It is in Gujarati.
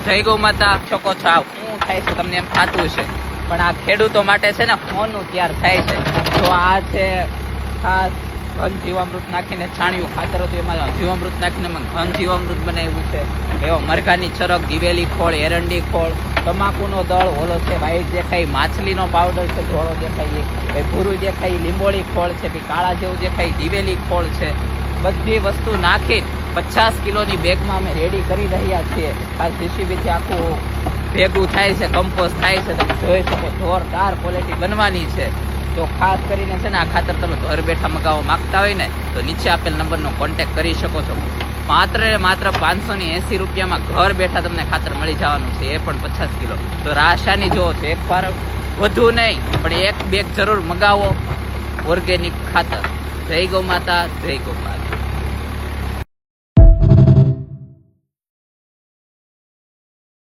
જય ગૌ માતા. શકો છો આ શું થાય છે તમને એમ થતું છે, પણ આ ખેડૂતો માટે છે ને ફોનનું તૈયાર થાય છે. તો આ છે ખાસ ઘન જીવામૃત નાખીને છાણિયું ખાતર હતું, એમાં જીવામૃત નાખીને ઘન જીવામૃત બનાવ્યું છે. એવો મરઘાની ચરક, દિવેલી ખોળ, એરંડી ખોળ, તમાકુનો દળ, ઓલો છે વ્હાઈટ દેખાય માછલીનો પાવડર છે, ધોળો દેખાય એ ભૂરું દેખાય લીંબોળી ખોળ છે, કાળા જેવું દેખાય દિવેલી ખોળ છે. બધી વસ્તુ નાખી 50 કિલોની બેગમાં અમે રેડી કરી રહ્યા છીએ. આ જીસીબીથી આખું ભેગું થાય છે, કમ્પોઝ થાય છે. તમે જોઈ શકો જોરદાર ક્વોલિટી બનવાની છે. તો ખાસ કરીને છે ને આ ખાતર તમે ઘર બેઠા મગાવવા માંગતા હોય ને તો નીચે આપેલ નંબરનો કોન્ટેક્ટ કરી શકો છો. માત્ર 580 રૂપિયામાં ઘર બેઠા તમને ખાતર મળી જવાનું છે, એ પણ 50 કિલો. તો રાશાની જો છો, એક વાર વધુ નહીં પણ એક બેગ જરૂર મગાવો ઓર્ગેનિક ખાતર. જય ગૌ માતા, જય ગોપાલ.